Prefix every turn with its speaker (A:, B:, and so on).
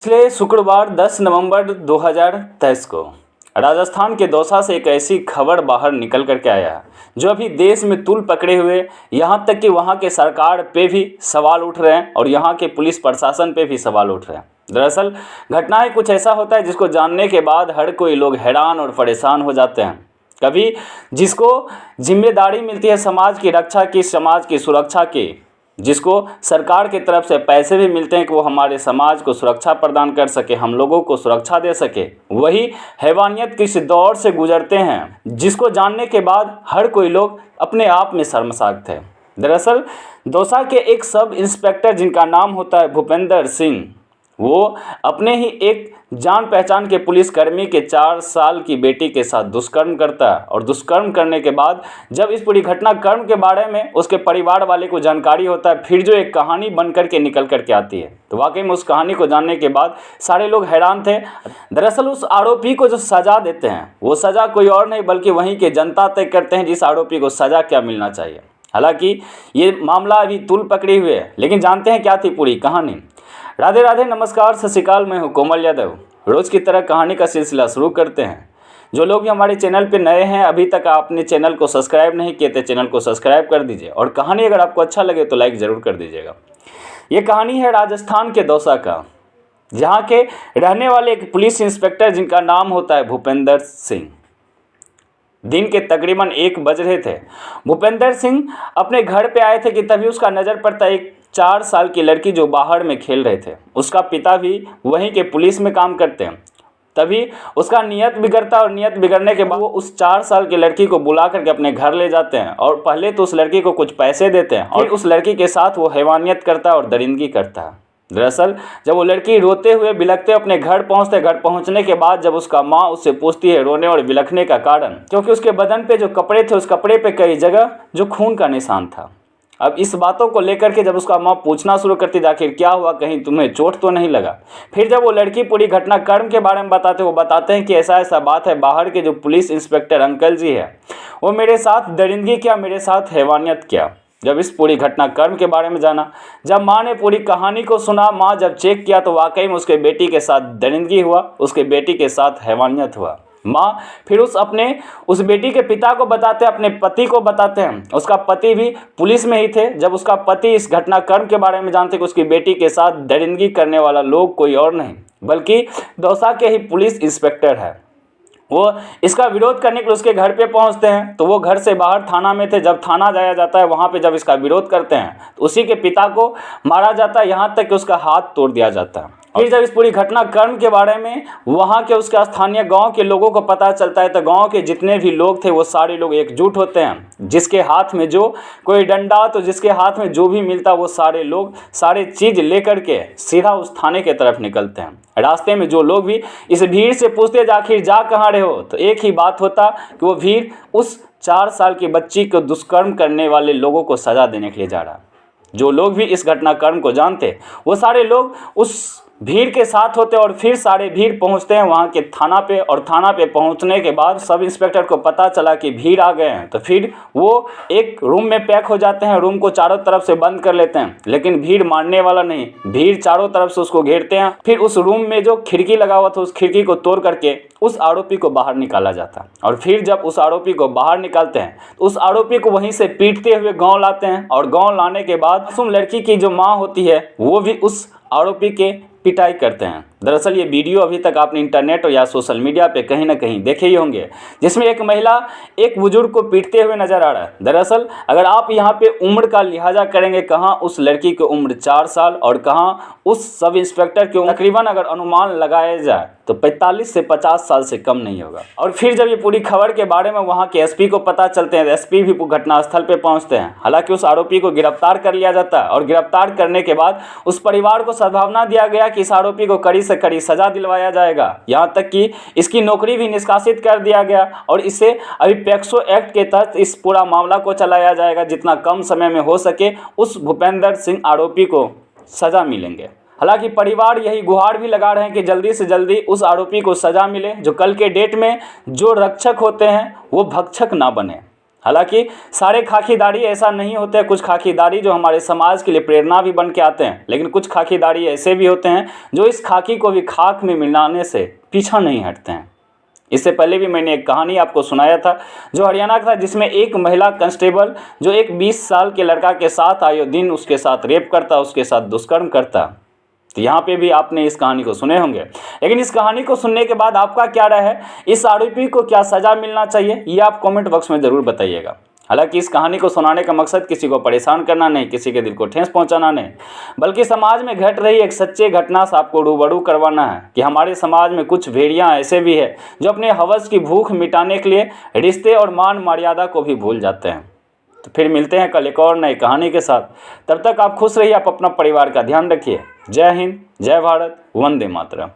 A: पिछले शुक्रवार 10 नवंबर 2023 को राजस्थान के दौसा से एक ऐसी खबर बाहर निकल करके आया जो अभी देश में तूल पकड़े हुए, यहाँ तक कि वहाँ के सरकार पे भी सवाल उठ रहे हैं और यहाँ के पुलिस प्रशासन पे भी सवाल उठ रहे हैं। दरअसल घटनाएं कुछ ऐसा होता है जिसको जानने के बाद हर कोई लोग हैरान और परेशान हो जाते हैं। कभी जिसको जिम्मेदारी मिलती है समाज की रक्षा की, समाज की सुरक्षा की, जिसको सरकार की तरफ से पैसे भी मिलते हैं कि वो हमारे समाज को सुरक्षा प्रदान कर सके, हम लोगों को सुरक्षा दे सके, वही हैवानियत किस दौर से गुजरते हैं जिसको जानने के बाद हर कोई लोग अपने आप में शर्मसार थे। दरअसल दौसा के एक सब इंस्पेक्टर जिनका नाम होता है भूपेंद्र सिंह, वो अपने ही एक जान पहचान के पुलिसकर्मी के 4 साल की बेटी के साथ दुष्कर्म करता है और दुष्कर्म करने के बाद जब इस पूरी घटनाक्रम के बारे में उसके परिवार वाले को जानकारी होता है, फिर जो एक कहानी बन करके निकल करके आती है, तो वाकई में उस कहानी को जानने के बाद सारे लोग हैरान थे। दरअसल उस आरोपी को जो सज़ा देते हैं वो सज़ा कोई और नहीं बल्कि वहीं के जनता तय करते हैं जिस आरोपी को सज़ा क्या मिलना चाहिए। हालांकि ये मामला अभी तूल पकड़ी हुई है, लेकिन जानते हैं क्या थी पूरी कहानी। राधे राधे, नमस्कार, सत श्री अकाल, मैं हूं कोमल यादव। रोज़ की तरह कहानी का सिलसिला शुरू करते हैं। जो लोग भी हमारे चैनल पे नए हैं, अभी तक आपने चैनल को सब्सक्राइब नहीं किए तो चैनल को सब्सक्राइब कर दीजिए और कहानी अगर आपको अच्छा लगे तो लाइक ज़रूर कर दीजिएगा। ये कहानी है राजस्थान के दौसा का, जहाँ के रहने वाले एक पुलिस इंस्पेक्टर जिनका नाम होता है भूपेंद्र सिंह। दिन के तकरीबन 1 बज रहे थे। भूपेंद्र सिंह अपने घर पे आए थे कि तभी उसका नज़र पड़ता एक 4 साल की लड़की जो बाहर में खेल रहे थे। उसका पिता भी वहीं के पुलिस में काम करते हैं। तभी उसका नियत बिगड़ता और नियत बिगड़ने के बाद वो उस 4 साल की लड़की को बुला करके अपने घर ले जाते हैं और पहले तो उस लड़की को कुछ पैसे देते हैं और उस लड़की के साथ वो हैवानियत करता है और दरिंदगी करता है। दरअसल जब वो लड़की रोते हुए बिलखते अपने घर पहुंचते, घर पहुंचने के बाद जब उसका माँ उससे पूछती है रोने और बिलखने का कारण, क्योंकि उसके बदन पे जो कपड़े थे उस कपड़े पे कई जगह जो खून का निशान था। अब इस बातों को लेकर के जब उसका माँ पूछना शुरू करती आखिर क्या हुआ, कहीं तुम्हें चोट तो नहीं लगा, फिर जब वो लड़की पूरी घटनाक्रम के बारे में वो बताते हैं कि ऐसा ऐसा बात है, बाहर के जो पुलिस इंस्पेक्टर अंकल जी है वो मेरे साथ दरिंदगी किया, मेरे साथ हैवानियत किया। जब इस पूरी घटनाक्रम के बारे में जाना, जब माँ ने पूरी कहानी को सुना, माँ जब चेक किया तो वाकई में उसके बेटी के साथ दरिंदगी हुआ, उसके बेटी के साथ हैवानियत हुआ। माँ फिर उस बेटी के पिता को बताते हैं, अपने पति को बताते हैं। उसका पति भी पुलिस में ही थे। जब उसका पति इस घटनाक्रम के बारे में जानते कि उसकी बेटी के साथ दरिंदगी करने वाला लोग कोई और नहीं बल्कि दौसा के ही पुलिस इंस्पेक्टर है, वो इसका विरोध करने के लिए उसके घर पे पहुंचते हैं। तो वो घर से बाहर थाना में थे। जब थाना जाया जाता है, वहाँ पे जब इसका विरोध करते हैं तो उसी के पिता को मारा जाता है, यहाँ तक कि उसका हाथ तोड़ दिया जाता है। फिर जब इस पूरी घटनाक्रम के बारे में वहाँ के उसके स्थानीय गांव के लोगों को पता चलता है तो गांव के जितने भी लोग थे वो सारे लोग एकजुट होते हैं। जिसके हाथ में जो कोई डंडा तो जिसके हाथ में जो भी मिलता वो सारे लोग सारे चीज़ लेकर के सीधा उस थाने के तरफ निकलते हैं। रास्ते में जो लोग भी इस भीड़ से पूछते आखिर जा कहाँ रहे हो, तो एक ही बात होता कि वो भीड़ उस 4 साल की बच्ची को दुष्कर्म करने वाले लोगों को सज़ा देने के लिए जा रहा। जो लोग भी इस घटनाक्रम को जानते वो सारे लोग उस भीड़ के साथ होते और फिर सारे भीड़ पहुंचते हैं वहां के थाना पे। और थाना पे पहुंचने के बाद सब इंस्पेक्टर को पता चला कि भीड़ आ गए हैं, तो फिर वो एक रूम में पैक हो जाते हैं। रूम को चारों तरफ से बंद कर लेते हैं, लेकिन भीड़ मानने वाला नहीं, भीड़ चारों तरफ से उसको घेरते हैं। फिर उस रूम में जो खिड़की लगा हुआ था उस खिड़की को तोड़ करके उस आरोपी को बाहर निकाला जाता है। और फिर जब उस आरोपी को बाहर निकालते हैं तो उस आरोपी को वहीं से पीटते हुए गाँव लाते हैं। और गाँव लाने के बाद मासूम लड़की की जो माँ होती है वो भी उस आरोपी के पिटाई करते हैं। दरअसल ये वीडियो अभी तक आपने इंटरनेट या सोशल मीडिया पे कहीं ना कहीं देखे ही होंगे, जिसमें एक महिला एक बुजुर्ग को पीटते हुए नजर आ रहा है। दरअसल अगर आप यहाँ पे उम्र का लिहाजा करेंगे, कहाँ उस लड़की की उम्र 4 साल और कहाँ उस सब इंस्पेक्टर की उम्र, तकरीबन अगर अनुमान लगाया जाए तो 45 से 50 साल से कम नहीं होगा। और फिर जब ये पूरी खबर के बारे में वहाँ के एसपी को पता चलते हैं, एसपी भी घटनास्थल पे पहुँचते हैं। हालांकि उस आरोपी को गिरफ्तार कर लिया जाता है और गिरफ्तार करने के बाद उस परिवार को सद्भावना दिया गया कि इस आरोपी को कड़ी से कड़ी सजा दिलवाया जाएगा। यहाँ तक कि इसकी नौकरी भी निष्कासित कर दिया गया और इसे अभी पैक्सो एक्ट के तहत इस पूरा मामला को चलाया जाएगा। जितना कम समय में हो सके उस भूपेंद्र सिंह आरोपी को सजा मिलेंगे। हालांकि परिवार यही गुहार भी लगा रहे हैं कि जल्दी से जल्दी उस आरोपी को सजा मिले, जो कल के डेट में जो रक्षक होते हैं वो भक्षक ना बने। हालांकि सारे खाकीदारी ऐसा नहीं होते हैं, कुछ खाकीदारी जो हमारे समाज के लिए प्रेरणा भी बन के आते हैं, लेकिन कुछ खाकीदारी ऐसे भी होते हैं जो इस खाकी को भी खाक में मिलाने से पीछा नहीं हटते हैं। इससे पहले भी मैंने एक कहानी आपको सुनाया था जो हरियाणा का था, जिसमें एक महिला कांस्टेबल जो एक 20 साल के लड़का के साथ आए दिन उसके साथ रेप करता, उसके साथ दुष्कर्म करता। तो यहाँ पे भी आपने इस कहानी को सुने होंगे, लेकिन इस कहानी को सुनने के बाद आपका क्या राय है, इस आरोपी को क्या सज़ा मिलना चाहिए, ये आप कमेंट बॉक्स में ज़रूर बताइएगा। हालांकि इस कहानी को सुनाने का मकसद किसी को परेशान करना नहीं, किसी के दिल को ठेस पहुंचाना नहीं, बल्कि समाज में घट रही एक सच्चे घटना से आपको रूबरू करवाना है कि हमारे समाज में कुछ भेड़ियां ऐसे भी है जो अपने हवस की भूख मिटाने के लिए रिश्ते और मान मर्यादा को भी भूल जाते हैं। तो फिर मिलते हैं कल एक और नई कहानी के साथ। तब तक आप खुश रहिए, आप अपना परिवार का ध्यान रखिए। जय हिंद, जय भारत, वंदे मातरम।